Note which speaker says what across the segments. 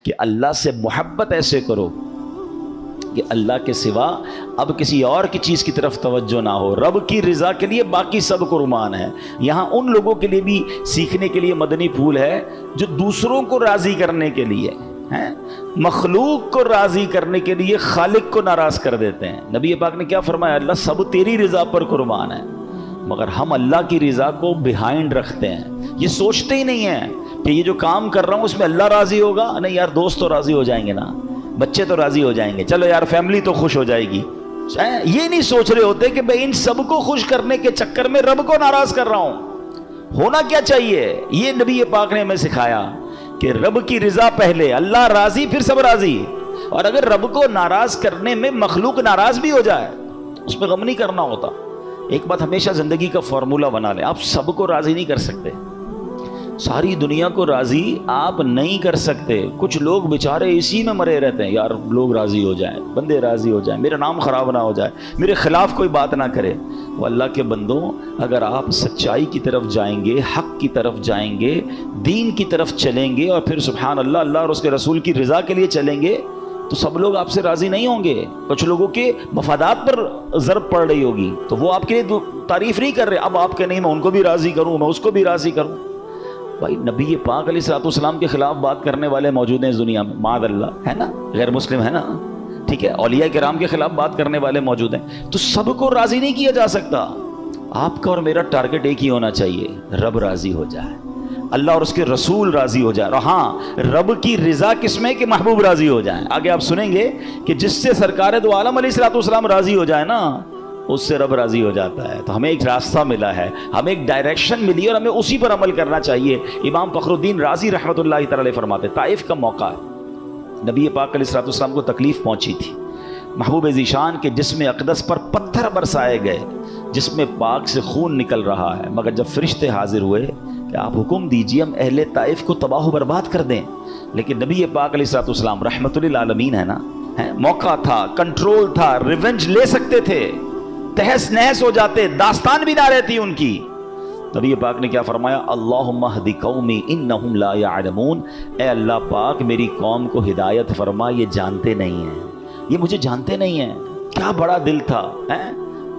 Speaker 1: کہ اللہ سے محبت ایسے کرو کہ اللہ کے سوا اب کسی اور کی چیز کی طرف توجہ نہ ہو. رب کی رضا کے لیے باقی سب قربان ہے. یہاں ان لوگوں کے لیے بھی سیکھنے کے لیے مدنی پھول ہے جو دوسروں کو راضی کرنے کے لیے ہیں، مخلوق کو راضی کرنے کے لیے خالق کو ناراض کر دیتے ہیں. نبی پاک نے کیا فرمایا؟ اللہ سب تیری رضا پر قربان ہے. مگر ہم اللہ کی رضا کو بیہائنڈ رکھتے ہیں، یہ سوچتے ہی نہیں ہیں کہ یہ جو کام کر رہا ہوں اس میں اللہ راضی ہوگا. نہیں یار، دوست تو راضی ہو جائیں گے نا، بچے تو راضی ہو جائیں گے، چلو یار فیملی تو خوش ہو جائے گی. یہ نہیں سوچ رہے ہوتے کہ میں ان سب کو خوش کرنے کے چکر میں رب کو ناراض کر رہا ہوں. ہونا کیا چاہیے؟ یہ نبی پاک نے ہمیں سکھایا کہ رب کی رضا پہلے، اللہ راضی پھر سب راضی. اور اگر رب کو ناراض کرنے میں مخلوق ناراض بھی ہو جائے اس پہ غم نہیں کرنا ہوتا. ایک بات ہمیشہ زندگی کا فارمولہ بنا لیں، آپ سب کو راضی نہیں کر سکتے، ساری دنیا کو راضی آپ نہیں کر سکتے. کچھ لوگ بیچارے اسی میں مرے رہتے ہیں، یار لوگ راضی ہو جائیں، بندے راضی ہو جائیں، میرا نام خراب نہ ہو جائے، میرے خلاف کوئی بات نہ کرے. وہ اللہ کے بندوں، اگر آپ سچائی کی طرف جائیں گے، حق کی طرف جائیں گے، دین کی طرف چلیں گے اور پھر سبحان اللہ اللہ اور اس کے رسول کی رضا کے لیے چلیں گے تو سب لوگ آپ سے راضی نہیں ہوں گے. کچھ لوگوں کے مفادات پر ضرب پڑ رہی ہوگی تو وہ آپ کے لیے تعریف نہیں کر رہے. اب آپ کے نہیں، میں ان کو بھی راضی کروں، میں اس کو بھی راضی کروں. بھائی نبی پاک علیہ الصلوۃ والسلام کے خلاف بات کرنے والے موجود ہیں اس دنیا میں، معاذ اللہ، ہے نا، غیر مسلم ہے نا، ٹھیک ہے، اولیاء کرام کے خلاف بات کرنے والے موجود ہیں. تو سب کو راضی نہیں کیا جا سکتا. آپ کا اور میرا ٹارگٹ ایک ہی ہونا چاہیے، رب راضی ہو جائے، اللہ اور اس کے رسول راضی ہو جائے. اور ہاں، رب کی رضا کس میں کہ محبوب راضی ہو جائیں. آگے آپ سنیں گے کہ جس سے سرکار دو عالم علیہ الصلوۃ والسلام راضی ہو جائے نا، اس سے رب راضی ہو جاتا ہے. تو ہمیں ایک راستہ ملا ہے، ہمیں ایک ڈائریکشن ملی اور ہمیں اسی پر عمل کرنا چاہیے. امام فخر الدین رازی رحمۃ اللہ تعالی علیہ فرماتے، طائف کا موقع ہے، نبی پاک علیہ الصلوۃ والسلام کو تکلیف پہنچی تھی. محبوب ذیشان کے جسم اقدس پر پتھر برسائے گئے، جسم پاک سے خون نکل رہا ہے. مگر جب فرشتے حاضر ہوئے کہ آپ حکم دیجئے ہم اہل طائف کو تباہ و برباد کر دیں، لیکن نبی پاک علیہ الصلوۃ والسلام رحمۃ للعالمین ہے نا، موقع تھا، کنٹرول تھا، ریونج لے سکتے تھے، تہس نہس ہو جاتے، داستان بھی نہ رہتی ان کی. نبی پاک نے کیا فرمایا؟ اللہم اہد قومی انہم لا یعلمون. اے اللہ پاک میری قوم کو ہدایت فرما، یہ جانتے نہیں ہیں، یہ مجھے جانتے نہیں ہیں. کیا بڑا دل تھا.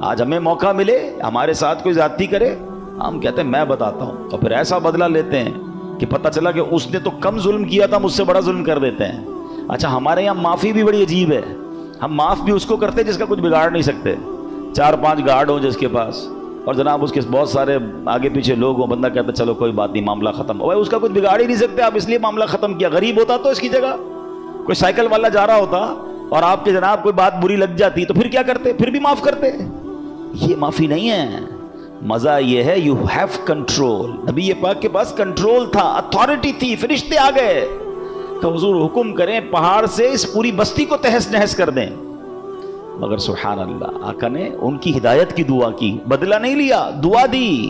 Speaker 1: آج ہمیں موقع ملے ہمارے ساتھ کوئی زیادتی کرے، ہم کہتے ہیں میں بتاتا ہوں، اور پھر ایسا بدلہ لیتے ہیں کہ پتہ چلا کہ اس نے تو کم ظلم کیا تھا، مجھ سے بڑا ظلم کر دیتے ہیں. اچھا، ہمارے یہاں معافی بھی بڑی عجیب ہے. ہم معاف بھی اس کو کرتے جس کا کچھ بگاڑ نہیں سکتے. 4-5 گارڈ ہوں جس کے پاس، اور جناب اس کے بہت سارے آگے پیچھے لوگ ہوں، بندہ کہتا ہے چلو کوئی بات نہیں، معاملہ ختم. اس کا کچھ بگاڑ ہی نہیں سکتے آپ، اس لیے معاملہ ختم کیا. غریب ہوتا تو اس کی جگہ کوئی سائیکل والا جا رہا ہوتا اور آپ کے جناب کوئی بات بری لگ جاتی تو پھر کیا کرتے؟ پھر بھی معاف کرتے. یہ معافی نہیں ہے. مزہ یہ ہے یو ہیو کنٹرول. نبی پاک کے پاس کنٹرول تھا، اتھارٹی تھی. فرشتے آ گئے کہ حضور حکم کریں پہاڑ سے اس پوری بستی کو تہس نہس کر دیں. مگر سبحان اللہ، آقا نے ان کی ہدایت کی دعا کی، بدلہ نہیں لیا، دعا دی.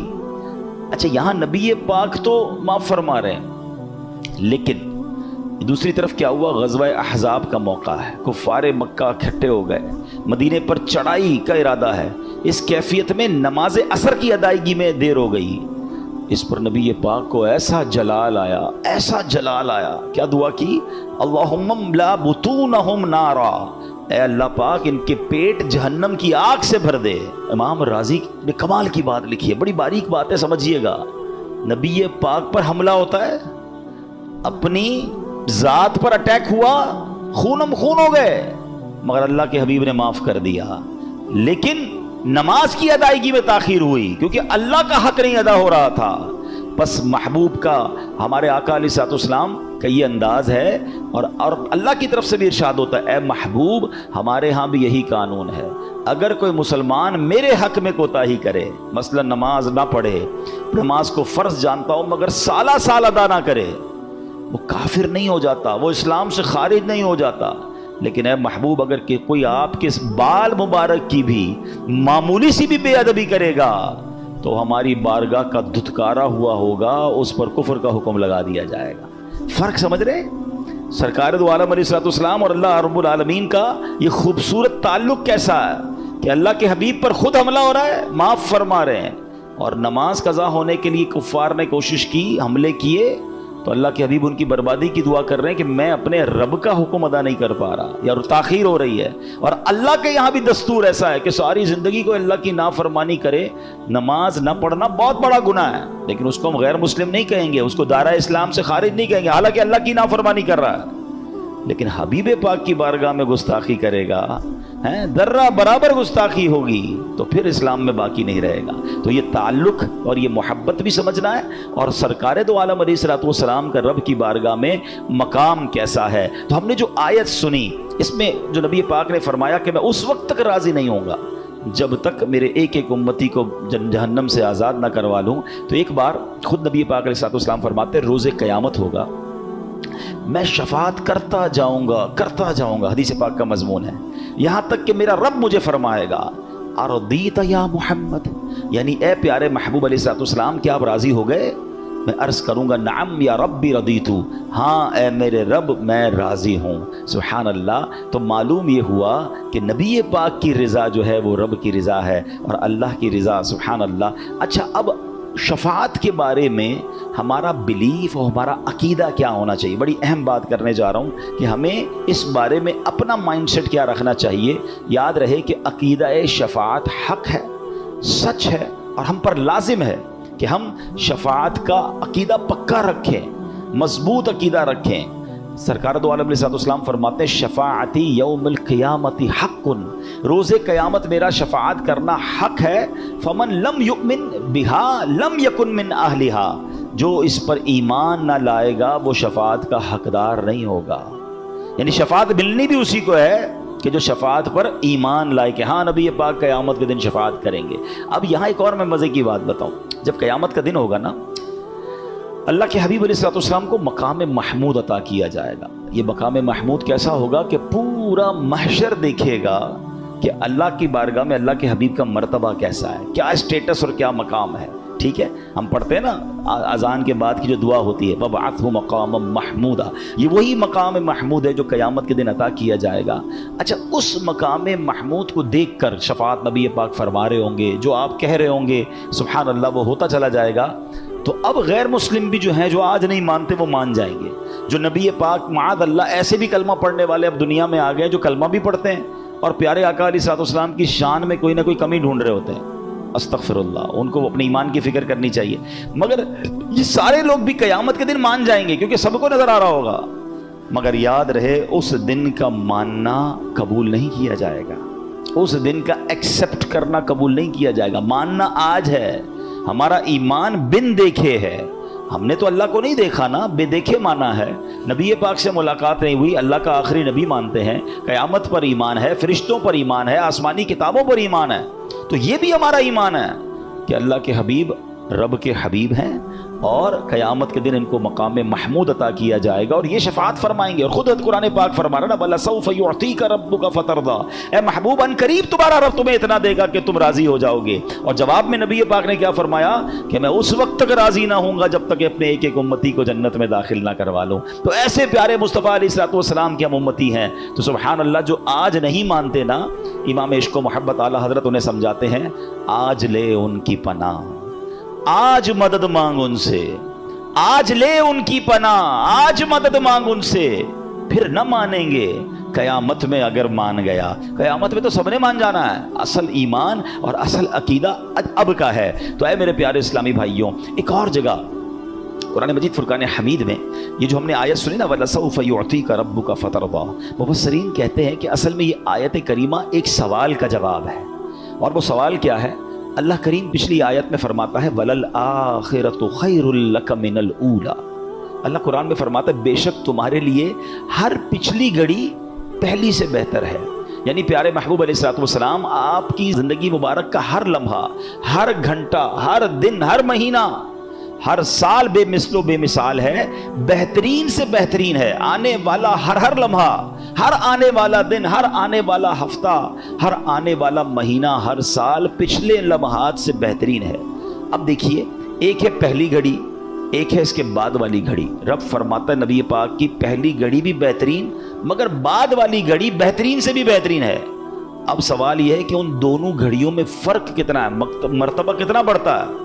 Speaker 1: اچھا، یہاں نبی پاک تو معاف فرما رہے ہیں، لیکن دوسری طرف کیا ہوا؟ غزوہ احزاب کا موقع ہے، کفار مکہ اکٹھے ہو گئے، مدینے پر چڑھائی کا ارادہ ہے. اس کیفیت میں نماز عصر کی ادائیگی میں دیر ہو گئی. اس پر نبی پاک کو ایسا جلال آیا، ایسا جلال آیا. کیا دعا کی؟ اللہم املا بطونہم نارا. اے اللہ پاک ان کے پیٹ جہنم کی آگ سے بھر دے. امام رازی نے کمال کی بات لکھی ہے، بڑی باریک بات ہے، سمجھیے گا. نبی پاک پر حملہ ہوتا ہے، اپنی ذات پر اٹیک ہوا، خونم خون ہو گئے، مگر اللہ کے حبیب نے معاف کر دیا. لیکن نماز کی ادائیگی میں تاخیر ہوئی کیونکہ اللہ کا حق نہیں ادا ہو رہا تھا. بس محبوب کا، ہمارے آقا علیہ الصلوۃ والسلام کا یہ انداز ہے، اور اللہ کی طرف سے بھی ارشاد ہوتا ہے، اے محبوب ہمارے ہاں بھی یہی قانون ہے، اگر کوئی مسلمان میرے حق میں کوتاہی کرے، مثلا نماز نہ پڑھے، نماز کو فرض جانتا ہو مگر سالہ سال ادا نہ کرے، وہ کافر نہیں ہو جاتا، وہ اسلام سے خارج نہیں ہو جاتا. لیکن اے محبوب اگر کہ کوئی آپ کے بال مبارک کی بھی معمولی سی بھی بے ادبی کرے گا تو ہماری بارگاہ کا دھتکارا ہوا ہوگا، اس پر کفر کا حکم لگا دیا جائے گا. فرق سمجھ رہے؟ سرکار دو عالم علیہ الصلوۃ والسلام اور اللہ رب العالمین کا یہ خوبصورت تعلق کیسا ہے کہ اللہ کے حبیب پر خود حملہ ہو رہا ہے، معاف فرما رہے ہیں. اور نماز قضا ہونے کے لیے کفار نے کوشش کی، حملے کیے، تو اللہ کے حبیب ان کی بربادی کی دعا کر رہے ہیں کہ میں اپنے رب کا حکم ادا نہیں کر پا رہا یا تاخیر ہو رہی ہے. اور اللہ کے یہاں بھی دستور ایسا ہے کہ ساری زندگی کو اللہ کی نافرمانی کرے. نماز نہ پڑھنا بہت بڑا گناہ ہے، لیکن اس کو ہم غیر مسلم نہیں کہیں گے، اس کو دائرہ اسلام سے خارج نہیں کہیں گے، حالانکہ اللہ کی نافرمانی کر رہا ہے. لیکن حبیب پاک کی بارگاہ میں گستاخی کرے گا، ذرہ برابر گستاخی ہوگی، تو پھر اسلام میں باقی نہیں رہے گا. تو یہ تعلق اور یہ محبت بھی سمجھنا ہے، اور سرکار دو عالم علیہ الصلوۃ والسلام کا رب کی بارگاہ میں مقام کیسا ہے. تو ہم نے جو آیت سنی، اس میں جو نبی پاک نے فرمایا کہ میں اس وقت تک راضی نہیں ہوں گا جب تک میرے ایک ایک امتی کو جہنم سے آزاد نہ کروا لوں. تو ایک بار خود نبی پاک علیہ الصلوۃ والسلام فرماتے ہیں روز قیامت ہوگا، میں شفاعت کرتا جاؤں گا، حدیث پاک کا مضمون ہے، یہاں تک کہ میرا رب مجھے فرمائے گا ارضیت یا محمد، یعنی اے پیارے محبوب علیہ الصلوۃ والسلام کیا آپ راضی ہو گئے؟ میں عرض کروں گا نعم یا ربی رضیتو، ہاں اے میرے رب میں راضی ہوں. سبحان اللہ. تو معلوم یہ ہوا کہ نبی پاک کی رضا جو ہے وہ رب کی رضا ہے، اور اللہ کی رضا. سبحان اللہ. اچھا، اب شفاعت کے بارے میں ہمارا بلیف اور ہمارا عقیدہ کیا ہونا چاہیے؟ بڑی اہم بات کرنے جا رہا ہوں کہ ہمیں اس بارے میں اپنا مائنڈ سیٹ کیا رکھنا چاہیے. یاد رہے کہ عقیدہ شفاعت حق ہے، سچ ہے، اور ہم پر لازم ہے کہ ہم شفاعت کا عقیدہ پکا رکھیں، مضبوط عقیدہ رکھیں. سرکار دو عالم علیہ الصلوۃ والسلام فرماتے ہیں شفاعتی یوم القیامت حق، روز قیامت میرا شفاعت کرنا حق ہے. فمن لم یؤمن بہا لم یکن من اہلہا، جو اس پر ایمان نہ لائے گا وہ شفاعت کا حقدار نہیں ہوگا. یعنی شفاعت ملنی بھی اسی کو ہے کہ جو شفاعت پر ایمان لائے کہ ہاں نبی پاک قیامت کے دن شفاعت کریں گے. اب یہاں ایک اور میں مزے کی بات بتاؤں. جب قیامت کا دن ہوگا نا، اللہ کے حبیب علیہ الصلوۃ والسلام کو مقام محمود عطا کیا جائے گا. یہ مقام محمود کیسا ہوگا کہ پورا محشر دیکھے گا کہ اللہ کی بارگاہ میں اللہ کے حبیب کا مرتبہ کیسا ہے، کیا اسٹیٹس اور کیا مقام ہے. ٹھیک ہے، ہم پڑھتے ہیں نا اذان کے بعد کی جو دعا ہوتی ہے وَبَعَثْهُ مَقَامًا مَحْمُودًا، یہ وہی مقام محمود ہے جو قیامت کے دن عطا کیا جائے گا. اچھا، اس مقام محمود کو دیکھ کر شفاعت نبی پاک فرما رہے ہوں گے، جو آپ کہہ رہے ہوں گے سبحان اللہ وہ ہوتا چلا جائے گا. تو اب غیر مسلم بھی جو ہیں، جو آج نہیں مانتے وہ مان جائیں گے. جو نبی پاک معاذ اللہ ایسے بھی کلمہ پڑھنے والے اب دنیا میں آ گئے جو کلمہ بھی پڑھتے ہیں اور پیارے آقا علیہ الصلوۃ والسلام کی شان میں کوئی نہ کوئی کمی ڈھونڈ رہے ہوتے ہیں. استغفر اللہ، ان کو اپنے ایمان کی فکر کرنی چاہیے. مگر یہ سارے لوگ بھی قیامت کے دن مان جائیں گے کیونکہ سب کو نظر آ رہا ہوگا. مگر یاد رہے اس دن کا ماننا قبول نہیں کیا جائے گا، اس دن کا ایکسپٹ کرنا قبول نہیں کیا جائے گا. ماننا آج ہے، ہمارا ایمان بن دیکھے ہے. ہم نے تو اللہ کو نہیں دیکھا نا، بے دیکھے مانا ہے. نبی پاک سے ملاقات نہیں ہوئی، اللہ کا آخری نبی مانتے ہیں، قیامت پر ایمان ہے، فرشتوں پر ایمان ہے، آسمانی کتابوں پر ایمان ہے. تو یہ بھی ہمارا ایمان ہے کہ اللہ کے حبیب رب کے حبیب ہیں اور قیامت کے دن ان کو مقام محمود عطا کیا جائے گا اور یہ شفاعت فرمائیں گے. اور خود قرآن پاک فرما رہا نا وَلَسَوْفَ يُعْطِيكَ رَبُّكَ فَتَرْضَىٰ، اے محبوب ان قریب تمہارا رب تمہیں اتنا دے گا کہ تم راضی ہو جاؤ گے. اور جواب میں نبی پاک نے کیا فرمایا کہ میں اس وقت تک راضی نہ ہوں گا جب تک اپنے ایک ایک امتی کو جنت میں داخل نہ کروا لوں. تو ایسے پیارے مصطفیٰ علیہ الصلوۃ والسلام کے ہم امتی ہیں. تو سبحان اللہ، جو آج نہیں مانتے نا، امام عشق و محبت اعلیٰ حضرت انہیں سمجھاتے ہیں آج لے ان کی پناہ، آج مدد مانگ ان سے، آج لے ان کی پناہ، آج مدد مانگ ان سے. پھر نہ مانیں گے قیامت میں. اگر مان گیا قیامت میں تو سب نے مان جانا ہے. اصل ایمان اور اصل عقیدہ اب کا ہے. تو اے میرے پیارے اسلامی بھائیوں، ایک اور جگہ قرآن مجید فرقان حمید میں یہ جو ہم نے آیت سنی نا وَلَسَوْفَ يُعْطِيكَ رَبُّكَ فَتَرْضَىٰ، مفسرین کہتے ہیں کہ اصل میں یہ آیت کریمہ ایک سوال کا جواب ہے. اور وہ سوال کیا ہے؟ اللہ کریم پچھلی آیت میں فرماتا ہے وَلَلْآخِرَةُ خَيْرٌ لَكَ مِنَ الْأُولَىٰ. اللہ قرآن میں فرماتا ہے بے شک تمہارے لیے ہر پچھلی گھڑی پہلی سے بہتر ہے. یعنی پیارے محبوب علیہ الصلوۃ والسلام آپ کی زندگی مبارک کا ہر لمحہ، ہر گھنٹہ، ہر دن، ہر مہینہ، ہر سال بے مثل و بے مثال ہے، بہترین سے بہترین ہے. آنے والا ہر لمحہ، ہر آنے والا دن، ہر آنے والا ہفتہ، ہر آنے والا مہینہ، ہر سال پچھلے لمحات سے بہترین ہے. اب دیکھیے، ایک ہے پہلی گھڑی، ایک ہے اس کے بعد والی گھڑی. رب فرماتا ہے نبی پاک کی پہلی گھڑی بھی بہترین، مگر بعد والی گھڑی بہترین سے بھی بہترین ہے. اب سوال یہ ہے کہ ان دونوں گھڑیوں میں فرق کتنا ہے، مرتبہ کتنا بڑھتا ہے؟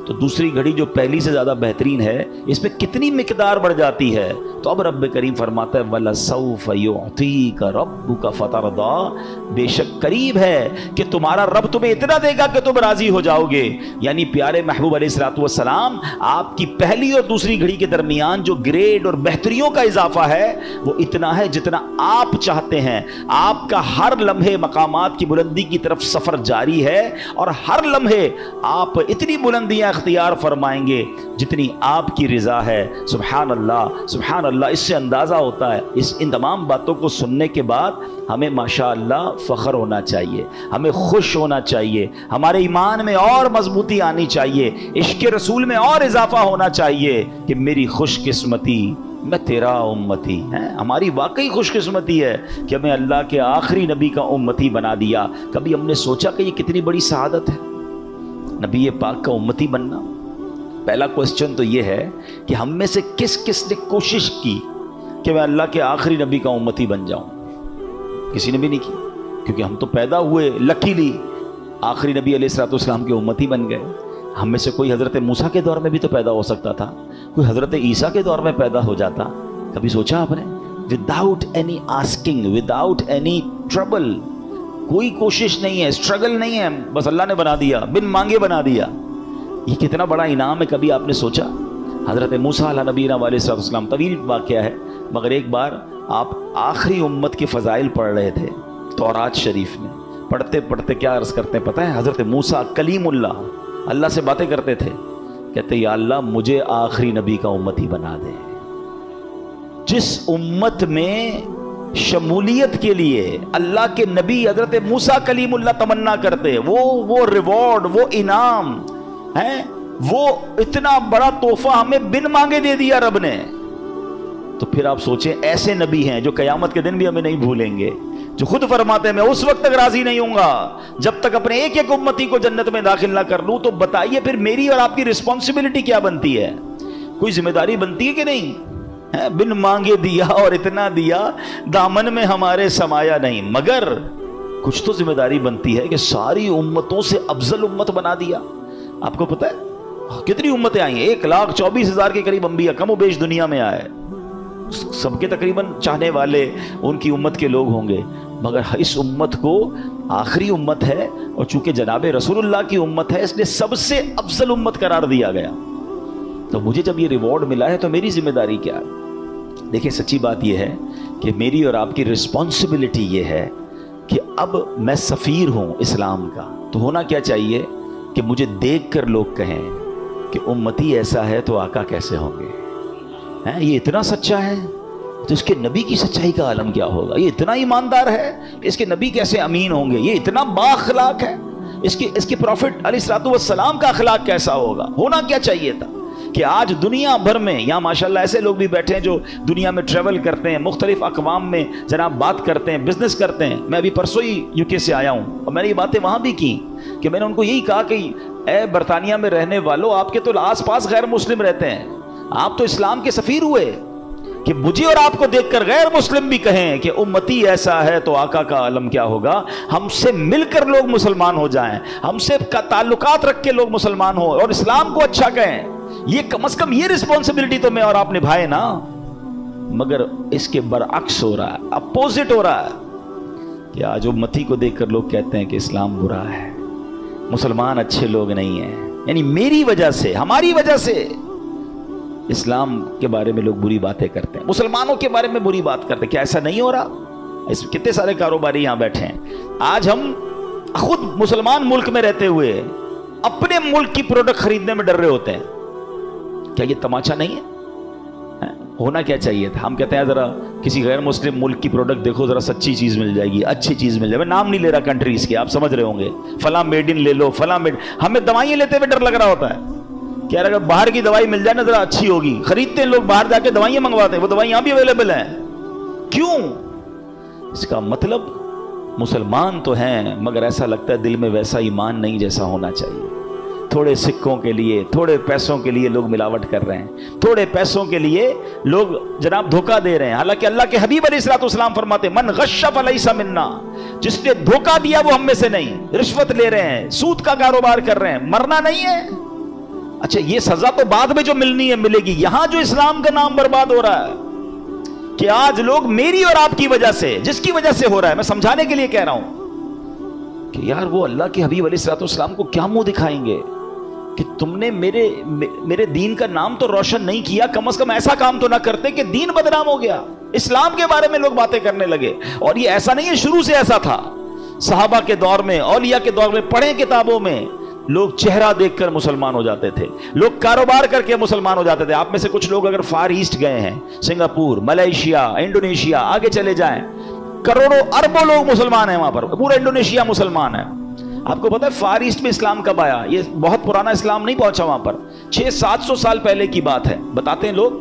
Speaker 1: تو دوسری گھڑی جو پہلی سے زیادہ بہترین ہے اس میں کتنی مقدار بڑھ جاتی ہے. تو اب رب کریم فرماتا ہے وَلَسَوْفَ يُعْطِيكَ رَبُّكَ فَتَرْضَىٰ، بے شک قریب ہے کہ تمہارا رب تمہیں اتنا دے گا کہ تم راضی ہو جاؤ گے. یعنی پیارے محبوب علیہ الصلوۃ والسلام، آپ کی پہلی اور دوسری گھڑی کے درمیان جو گریڈ اور بہتریوں کا اضافہ ہے وہ اتنا ہے جتنا آپ چاہتے ہیں. آپ کا ہر لمحے مقامات کی بلندی کی طرف سفر جاری ہے، اور ہر لمحے آپ اتنی بلندیاں اختیار فرمائیں گے جتنی آپ کی رضا ہے. سبحان اللہ سبحان اللہ. اس سے اندازہ ہوتا ہے ان تمام باتوں کو سننے کے بعد ہمیں ماشاء اللہ فخر ہونا چاہیے، ہمیں خوش ہونا چاہیے، ہمارے ایمان میں اور مضبوطی آنی چاہیے، عشق رسول میں اور اضافہ ہونا چاہیے کہ میری خوش قسمتی میں تیرا امتی ہے. ہماری واقعی خوش قسمتی ہے کہ ہمیں اللہ کے آخری نبی کا امتی بنا دیا. کبھی ہم نے سوچا کہ یہ کتنی بڑی سعادت ہے نبی پاک کا امتی بننا؟ پہلا کوسچن تو یہ ہے کہ ہم میں سے کس کس نے کوشش کی کہ میں اللہ کے آخری نبی کا امتی بن جاؤں؟ کسی نے بھی نہیں کی، کیونکہ ہم تو پیدا ہوئے لکیلی آخری نبی علیہ الصلوۃ والسلام کے امتی بن گئے. ہم میں سے کوئی حضرت موسیٰ کے دور میں بھی تو پیدا ہو سکتا تھا، کوئی حضرت عیسیٰ کے دور میں پیدا ہو جاتا. کبھی سوچا آپ نے؟ Without any asking, without any trouble, کوئی کوشش نہیں ہے، اسٹرگل نہیں ہے، بس اللہ نے بنا دیا، بن مانگے بنا دیا. یہ کتنا بڑا انعام ہے. کبھی آپ نے سوچا؟ حضرت موسیٰ علیہ نبینا علیہ الصلوۃ والسلام، طویل واقعہ ہے، مگر ایک بار آپ آخری امت کے فضائل پڑھ رہے تھے تورات شریف میں. پڑھتے پڑھتے کیا عرض کرتے ہیں پتہ ہے؟ حضرت موسیٰ کلیم اللہ سے باتیں کرتے تھے، کہتے یا اللہ مجھے آخری نبی کا امتی بنا دے. جس امت میں شمولیت کے لیے اللہ کے نبی حضرت موسیٰ کلیم اللہ تمنا کرتے، وہ ریوارڈ، وہ انعام ہے، وہ اتنا بڑا تحفہ ہمیں بن مانگے دے دیا رب نے. تو پھر آپ سوچیں ایسے نبی ہیں جو قیامت کے دن بھی ہمیں نہیں بھولیں گے، جو خود فرماتے ہیں میں اس وقت تک راضی نہیں ہوں گا جب تک اپنے ایک ایک امتی کو جنت میں داخل نہ کر لوں. تو بتائیے پھر میری اور آپ کی رسپانسبلٹی کیا بنتی ہے؟ کوئی ذمہ داری بنتی ہے کہ نہیں؟ بن مانگے دیا اور اتنا دیا، دامن میں ہمارے سمایا نہیں، مگر کچھ تو ذمہ داری بنتی ہے کہ ساری امتوں سے افضل امت بنا دیا. آپ کو پتہ ہے کتنی امتیں آئی ہیں؟ 1,24,000 کے قریب انبیاء کم و بیش دنیا میں آئے، سب کے تقریباً چاہنے والے ان کی امت کے لوگ ہوں گے، مگر اس امت کو آخری امت ہے، اور چونکہ جناب رسول اللہ کی امت ہے اس لیے سب سے افضل امت قرار دیا گیا. تو مجھے جب یہ ریوارڈ ملا ہے تو میری ذمہ داری کیا ہے؟ دیکھیں سچی بات یہ ہے کہ میری اور آپ کی رسپانسبلٹی یہ ہے کہ اب میں سفیر ہوں اسلام کا، تو ہونا کیا چاہیے کہ مجھے دیکھ کر لوگ کہیں کہ امتی ایسا ہے تو آقا کیسے ہوں گے. یہ اتنا سچا ہے تو اس کے نبی کی سچائی کا عالم کیا ہوگا؟ یہ اتنا ایماندار ہے، اس کے نبی کیسے امین ہوں گے؟ یہ اتنا با اخلاق ہے، اس کے پروفٹ علیہ الصلوۃ والسلام کا اخلاق کیسا ہوگا؟ ہونا کیا چاہیے تھا کہ آج دنیا بھر میں یہاں ماشاءاللہ ایسے لوگ بھی بیٹھے ہیں جو دنیا میں ٹریول کرتے ہیں، مختلف اقوام میں جناب بات کرتے ہیں، بزنس کرتے ہیں. میں ابھی پرسوں ہی UK سے آیا ہوں اور میں نے یہ باتیں وہاں بھی کی کہ میں نے ان کو یہی کہا کہ اے برطانیہ میں رہنے والوں، آپ کے تو آس پاس غیر مسلم رہتے ہیں، آپ تو اسلام کے سفیر ہوئے، کہ مجھے اور آپ کو دیکھ کر غیر مسلم بھی کہیں کہ امتی ایسا ہے تو آقا کا عالم کیا ہوگا. ہم سے مل کر لوگ مسلمان ہو جائیں، ہم سے تعلقات رکھ کے لوگ مسلمان ہوں اور اسلام کو اچھا کہیں. یہ کم از کم یہ رسپانسبلٹی تو میں اور آپ نبھائے نا. مگر اس کے برعکس ہو رہا ہے، اپوزٹ ہو رہا ہے کہ آج امتی کو دیکھ کر لوگ کہتے ہیں کہ اسلام برا ہے، مسلمان اچھے لوگ نہیں ہیں. یعنی میری وجہ سے، ہماری وجہ سے اسلام کے بارے میں لوگ بری باتیں کرتے ہیں، مسلمانوں کے بارے میں بری بات کرتے ہیں. کیا ایسا نہیں ہو رہا؟ کتنے سارے کاروباری یہاں بیٹھے ہیں، آج ہم خود مسلمان ملک میں رہتے ہوئے اپنے ملک کی پروڈکٹ خریدنے میں ڈر رہے ہوتے ہیں. کیا یہ تماشا نہیں ہے؟ ہونا کیا چاہیے تھا؟ ہم کہتے ہیں ذرا کسی غیر مسلم ملک کی پروڈکٹ دیکھو، ذرا سچی چیز مل جائے گی، اچھی چیز مل جائے گی. میں نام نہیں لے رہا کنٹریز کے، آپ سمجھ رہے ہوں گے، فلاں میڈ ان لے لو، فلاں میڈ. ہمیں دوائیں لیتے ہوئے ڈر لگ رہا ہوتا ہے کہ یار اگر باہر کی دوائی مل جائے نا ذرا اچھی ہوگی. خریدتے ہیں لوگ، باہر جا کے دوائیں منگواتے ہیں، وہ دوائیں یہاں بھی اویلیبل ہیں. کیوں؟ اس کا مطلب مسلمان تو ہیں مگر ایسا لگتا ہے دل میں ویسا ایمان نہیں جیسا ہونا چاہیے. تھوڑے سکوں کے لیے، تھوڑے پیسوں کے لیے لوگ ملاوٹ کر رہے ہیں، تھوڑے پیسوں کے لیے لوگ جناب دھوکہ دے رہے ہیں. حالانکہ اللہ کے حبیب علیہ الصلوۃ والسلام فرماتے من غش فلیس منا، جس نے دھوکہ دیا وہ ہم میں سے نہیں. رشوت لے رہے ہیں، سود کا کاروبار کر رہے ہیں، مرنا نہیں ہے. اچھا یہ سزا تو بعد میں جو ملنی ہے ملے گی، یہاں جو اسلام کا نام برباد ہو رہا ہے کہ آج لوگ میری اور آپ کی وجہ سے، جس کی وجہ سے ہو رہا ہے، میں سمجھانے کے لیے کہہ رہا ہوں کہ یار وہ اللہ کے حبیب علیہ الصلوۃ والسلام کو کیا منہ دکھائیں گے کہ تم نے میرے دین کا نام تو روشن نہیں کیا، کم از کم ایسا کام تو نہ کرتے کہ دین بدنام ہو گیا، اسلام کے بارے میں لوگ باتیں کرنے لگے۔ اور یہ ایسا نہیں ہے، شروع سے ایسا تھا، صحابہ کے دور میں، اولیاء کے دور میں، پڑھیں کتابوں میں، لوگ چہرہ دیکھ کر مسلمان ہو جاتے تھے، لوگ کاروبار کر کے مسلمان ہو جاتے تھے۔ آپ میں سے کچھ لوگ اگر فار ایسٹ گئے ہیں، سنگاپور، ملیشیا، انڈونیشیا، آگے چلے جائیں، کروڑوں اربوں لوگ مسلمان ہیں وہاں پر، پورا انڈونیشیا مسلمان ہے۔ آپ کو پتا ہے فار ایسٹ میں اسلام کب آیا؟ یہ بہت پرانا اسلام نہیں پہنچا وہاں پر، 600-700 سال پہلے کی بات ہے۔ بتاتے ہیں لوگ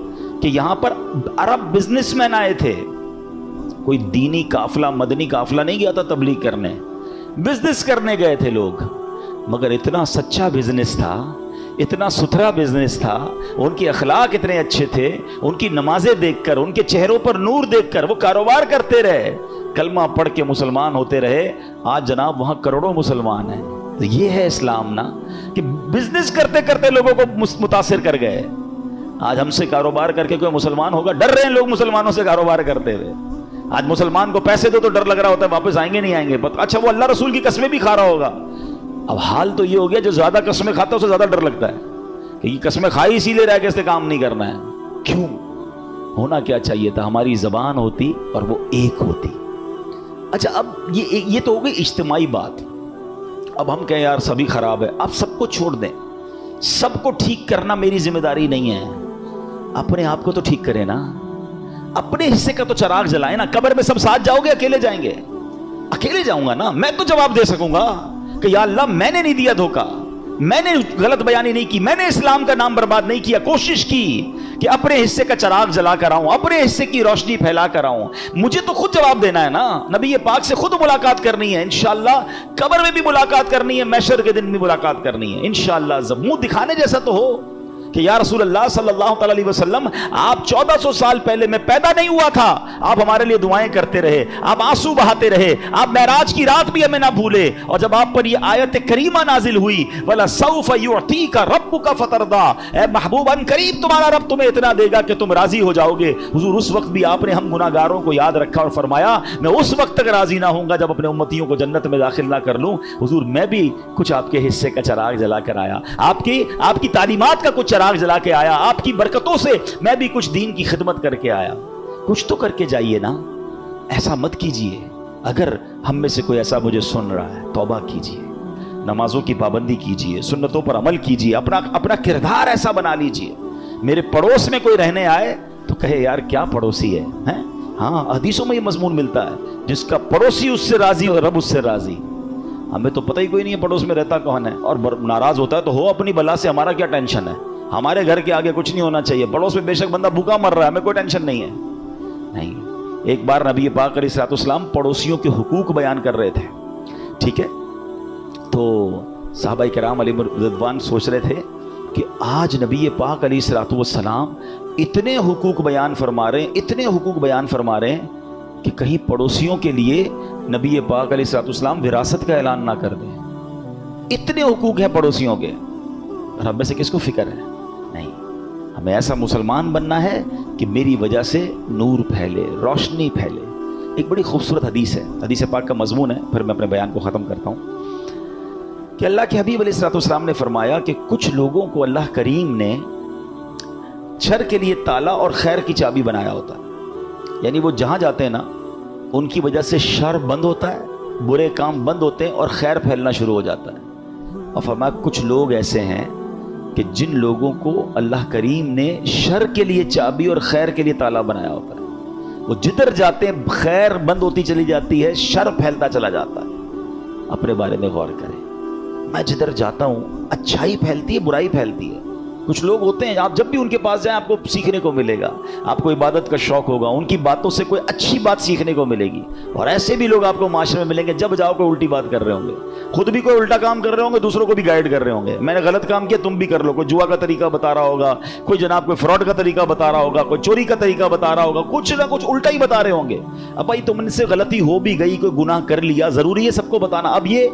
Speaker 1: کہ یہاں پر عرب بزنس مین آئے تھے، کوئی دینی قافلہ، مدنی قافلہ نہیں گیا تھا تبلیغ کرنے، بزنس کرنے گئے تھے لوگ، مگر اتنا سچا بزنس تھا، اتنا ستھرا بزنس تھا، ان کے اخلاق اتنے اچھے تھے، ان کی نمازیں دیکھ کر، ان کے چہروں پر نور دیکھ کر وہ کاروبار کرتے رہے، کلمہ پڑھ کے مسلمان ہوتے رہے۔ آج جناب وہاں کروڑوں مسلمان ہیں۔ تو یہ ہے اسلام نا، کہ بزنس کرتے کرتے لوگوں کو متاثر کر گئے۔ آج ہم سے کاروبار کر کے کوئی مسلمان ہوگا؟ ڈر رہے ہیں لوگ مسلمانوں سے کاروبار کرتے ہوئے۔ آج مسلمان کو پیسے دو تو ڈر لگ رہا ہوتا ہے واپس آئیں گے نہیں آئیں گے، اچھا وہ اللہ رسول کی قسمیں بھی کھا رہا ہوگا۔ اب حال تو یہ ہو گیا جو زیادہ قسمیں کھاتا ہے اسے زیادہ ڈر لگتا ہے کہ یہ قسمیں کھائی اسی لیے رہ کے اس سے کام نہیں کرنا ہے۔ کیوں؟ ہونا کیا چاہیے تھا، ہماری زبان ہوتی اور وہ ایک ہوتی۔ اچھا اب یہ تو ہو گئی اجتماعی بات۔ اب ہم کہیں یار سبھی خراب ہے، آپ سب کو چھوڑ دیں، سب کو ٹھیک کرنا میری ذمہ داری نہیں ہے، اپنے آپ کو تو ٹھیک کریں نا، اپنے حصے کا تو چراغ جلائیں نا۔ قبر میں سب ساتھ جاؤ گے، اکیلے جائیں گے؟ اکیلے جاؤں گا نا، میں تو جواب دے سکوں گا کہ یا اللہ میں نے نہیں دیا دھوکہ، میں نے غلط بیانی نہیں کی، میں نے اسلام کا نام برباد نہیں کیا، کوشش کی کہ اپنے حصے کا چراغ جلا کر آؤں، اپنے حصے کی روشنی پھیلا کر آؤں۔ مجھے تو خود جواب دینا ہے نا، نبی پاک سے خود ملاقات کرنی ہے انشاءاللہ، قبر میں بھی ملاقات کرنی ہے، محشر کے دن بھی ملاقات کرنی ہے انشاءاللہ۔ منہ دکھانے جیسا تو ہو کہ یا رسول اللہ صلی اللہ علیہ وسلم آپ 1400 سال پہلے میں پیدا نہیں ہوا تھا، آپ ہمارے لیے دعائیں کرتے رہے، آپ آنسو بہاتے رہے، آپ معراج کی رات بھی ہمیں نہ بھولے، اور جب آپ پر یہ آیت کریمہ نازل ہوئی وَلَسَوْفَ يُعْتِيكَ رَبُّكَ فَتَرْضَىٰ، اے محبوب ان قریب تمہارا رب تمہیں اتنا دے گا کہ تم راضی ہو جاؤ گے۔ حضور اس وقت بھی آپ نے ہم گناہگاروں کو یاد رکھا اور فرمایا میں اس وقت تک راضی نہ ہوں گا جب اپنے امتیوں کو جنت میں داخل نہ کر لوں۔ حضور میں بھی کچھ آپ کے حصے کا چراغ جلا کر آیا، آپ کی تعلیمات کا کچھ چراغ جلا کے آیا، آپ کی برکتوں سے میں بھی کچھ دین کی خدمت کر کے آیا۔ کچھ تو کر کے جائیے نا، ایسا مت کیجئے۔ اگر ہم میں سے کوئی ایسا مجھے سن رہا ہے، توبہ کیجئے، نمازوں کی پابندی کیجئے، سنتوں پر عمل کیجئے، اپنا کردار ایسا بنا لیجئے۔ میرے پڑوس میں کوئی رہنے آئے تو کہے یار کیا پڑوسی ہے، ہاں حدیثوں میں یہ مضمون ملتا ہے، جس کا پڑوسی اس سے راضی اور رب اس سے راضی۔ ہمیں تو پتہ ہی کوئی نہیں ہے پڑوس میں رہتا کون ہے، اور ناراض ہوتا ہے تو ہو اپنی بلا سے، ہمارا کیا ٹینشن ہے، ہمارے گھر کے آگے کچھ نہیں ہونا چاہیے، پڑوس میں بے شک بندہ بھوکا مر رہا ہے، ہمیں کوئی ٹینشن نہیں ہے۔ نہیں، ایک بار نبی پاک علیہ الصلوۃ والسلام پڑوسیوں کے حقوق بیان کر رہے تھے، ٹھیک ہے، تو صحابہ کرام علیہ رضوان سوچ رہے تھے کہ آج نبی پاک علیہ الصلوۃ والسلام اتنے حقوق بیان فرما رہے ہیں کہ کہیں پڑوسیوں کے لیے نبی پاک علیہ الصلوۃ والسلام وراثت کا اعلان نہ کر دیں۔ اتنے حقوق ہیں پڑوسیوں کے، اور ہم میں سے کس کو فکر ہے؟ نہیں، ہمیں ایسا مسلمان بننا ہے کہ میری وجہ سے نور پھیلے، روشنی پھیلے۔ ایک بڑی خوبصورت حدیث ہے، حدیث پاک کا مضمون ہے، پھر میں اپنے بیان کو ختم کرتا ہوں، کہ اللہ کے حبیب علیہ الصلوۃ والسلام نے فرمایا کہ کچھ لوگوں کو اللہ کریم نے شر کے لیے تالا اور خیر کی چابی بنایا ہوتا ہے، یعنی وہ جہاں جاتے ہیں نا ان کی وجہ سے شر بند ہوتا ہے، برے کام بند ہوتے ہیں اور خیر پھیلنا شروع ہو جاتا ہے۔ اور فرمایا کچھ لوگ ایسے ہیں کہ جن لوگوں کو اللہ کریم نے شر کے لیے چابی اور خیر کے لیے تالا بنایا ہوتا ہے، وہ جدھر جاتے ہیں خیر بند ہوتی چلی جاتی ہے، شر پھیلتا چلا جاتا ہے۔ اپنے بارے میں غور کریں، میں جدھر جاتا ہوں اچھائی پھیلتی ہے، برائی پھیلتی ہے۔ کچھ لوگ ہوتے ہیں آپ جب بھی ان کے پاس جائیں آپ کو سیکھنے کو ملے گا، آپ کو عبادت کا شوق ہوگا، ان کی باتوں سے کوئی اچھی بات سیکھنے کو ملے گی، اور ایسے بھی لوگ آپ کو معاشرے میں ملیں گے جب جاؤ کوئی الٹی بات کر رہے ہوں گے، خود بھی کوئی الٹا کام کر رہے ہوں گے، دوسروں کو بھی گائیڈ کر رہے ہوں گے، میں نے غلط کام کیا تم بھی کر لو، کوئی جوا کا طریقہ بتا رہا ہوگا، کوئی جناب کوئی فراڈ کا طریقہ بتا رہا ہوگا، کوئی چوری کا طریقہ بتا رہا ہوگا، کچھ نہ کچھ الٹا ہی بتا رہے ہوں گے۔ اب بھائی تم سے غلطی ہو بھی گئی، کوئی گناہ کر لیا، ضروری ہے سب کو بتانا؟ اب یہ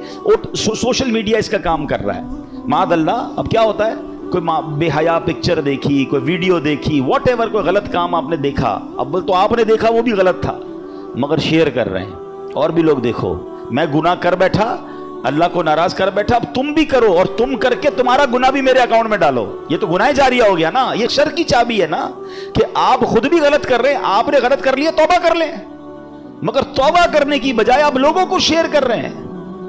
Speaker 1: سوشل میڈیا اس کا کام کر رہا ہے، معاذ اللہ۔ اب کیا ہوتا ہے کوئی بے حیا پکچر دیکھی، کوئی ویڈیو دیکھی، واٹ ایور، کوئی غلط کام آپ نے دیکھا، اب تو آپ نے دیکھا وہ بھی غلط تھا مگر شیئر کر رہے ہیں، اور بھی لوگ دیکھو، میں گناہ کر بیٹھا، اللہ کو ناراض کر بیٹھا، اب تم بھی کرو، اور تم کر کے تمہارا گناہ بھی میرے اکاؤنٹ میں ڈالو، یہ تو گناہ جاریہ ہو گیا نا، یہ شر کی چابی ہے نا، کہ آپ خود بھی غلط کر رہے ہیں، آپ نے غلط کر لیا توبہ کر لیں، مگر توبہ کرنے کی بجائے آپ لوگوں کو شیئر کر رہے ہیں،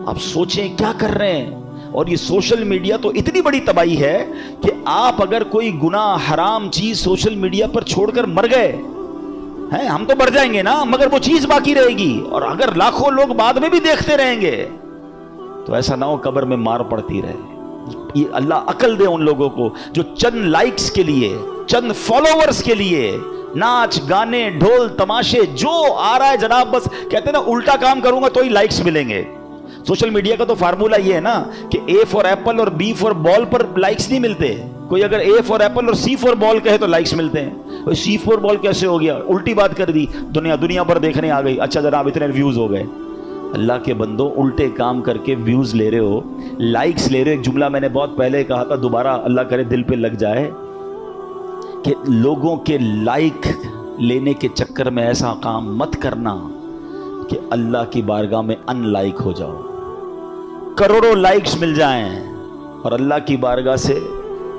Speaker 1: آپ سوچیں کیا کر رہے ہیں۔ اور یہ سوشل میڈیا تو اتنی بڑی تباہی ہے کہ آپ اگر کوئی گناہ حرام چیز سوشل میڈیا پر چھوڑ کر مر گئے ہیں، ہم تو مر جائیں گے نا، مگر وہ چیز باقی رہے گی، اور اگر لاکھوں لوگ بعد میں بھی دیکھتے رہیں گے تو ایسا نہ ہو قبر میں مار پڑتی رہے۔ یہ اللہ عقل دے ان لوگوں کو جو چند لائکس کے لیے، چند فالوورز کے لیے ناچ گانے ڈھول تماشے جو آ رہا ہے جناب، بس کہتے ہیں نا الٹا کام کروں گا تو ہی لائکس ملیں گے۔ سوشل میڈیا کا تو فارمولا یہ ہے نا کہ اے فار ایپل اور بی فار بال پر لائکس نہیں ملتے، کوئی اگر اے فار ایپل اور سی فار بال کہے تو لائکس ملتے ہیں، سی فار بال کیسے ہو گیا، الٹی بات کر دی، دنیا پر دیکھنے آ گئی، اچھا جناب اتنے ویوز ہو گئے۔ اللہ کے بندوں الٹے کام کر کے ویوز لے رہے ہو، لائکس لے رہے ہو۔ ایک جملہ میں نے بہت پہلے کہا تھا، دوبارہ اللہ کرے دل پہ لگ جائے، کہ لوگوں کے لائک لینے کے چکر میں ایسا کام مت کرنا کہ اللہ کی بارگاہ میں ان لائک ہو جاؤ، کروڑوں لائکس مل جائیں اور اللہ کی بارگاہ سے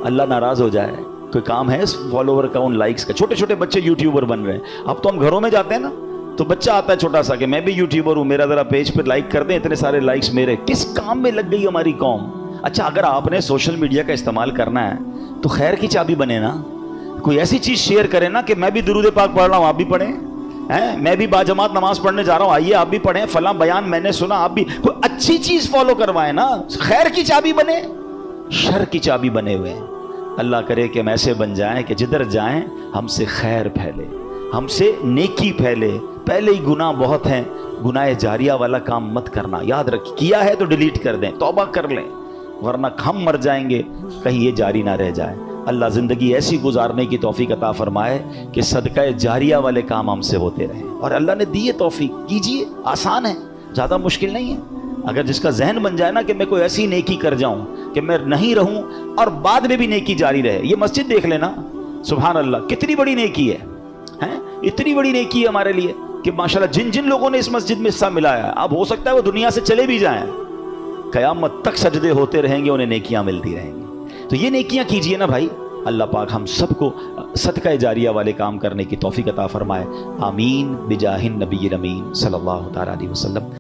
Speaker 1: اللہ ناراض ہو جائے۔ کوئی کام ہے اس فالوور کا، ان لائکس کا؟ چھوٹے چھوٹے بچے یوٹیوبر بن رہے ہیں، اب تو ہم گھروں میں جاتے ہیں نا تو بچہ آتا ہے چھوٹا سا کہ میں بھی یوٹیوبر ہوں، میرا ذرا پیج پہ لائک کر دیں، اتنے سارے لائکس میرے۔ کس کام میں لگ گئی ہماری قوم؟ اچھا اگر آپ نے سوشل میڈیا کا استعمال کرنا ہے تو خیر کی چابی بنے نا، کوئی ایسی چیز شیئر کرے نا کہ میں بھی درود پاک پڑھ رہا ہوں آپ بھی پڑھیں، میں بھی باجماعت نماز پڑھنے جا رہا ہوں آئیے آپ بھی پڑھیں، فلاں بیان میں نے سنا آپ بھی، کوئی اچھی چیز فالو کروائیں نا، خیر کی چابی بنے، شر کی چابی بنے ہوئے ہیں۔ اللہ کرے کہ ہم ایسے بن جائیں کہ جدھر جائیں ہم سے خیر پھیلے، ہم سے نیکی پھیلے۔ پہلے ہی گناہ بہت ہیں، گناہ جاریہ والا کام مت کرنا، یاد رکھ، کیا ہے تو ڈیلیٹ کر دیں، توبہ کر لیں، ورنہ ہم مر جائیں گے کہیں یہ جاری نہ رہ جائے۔ اللہ زندگی ایسی گزارنے کی توفیق عطا فرمائے کہ صدقہ جاریہ والے کام ہم سے ہوتے رہیں، اور اللہ نے دی ہے توفیق، کیجئے، آسان ہے، زیادہ مشکل نہیں ہے۔ اگر جس کا ذہن بن جائے نا کہ میں کوئی ایسی نیکی کر جاؤں کہ میں نہیں رہوں اور بعد میں بھی نیکی جاری رہے۔ یہ مسجد دیکھ لینا، سبحان اللہ کتنی بڑی نیکی ہے، اتنی بڑی نیکی ہے ہمارے لیے کہ ماشاءاللہ جن جن لوگوں نے اس مسجد میں حصہ ملایا ہے، اب ہو سکتا ہے وہ دنیا سے چلے بھی جائیں، قیامت تک سجدے ہوتے رہیں گے، انہیں نیکیاں ملتی رہیں گی۔ تو یہ نیکیاں کیجئے نا بھائی، اللہ پاک ہم سب کو صدقہ جاریہ والے کام کرنے کی توفیق عطا فرمائے، آمین بجاہ النبی الامین صلی اللہ تعالی علیہ وسلم۔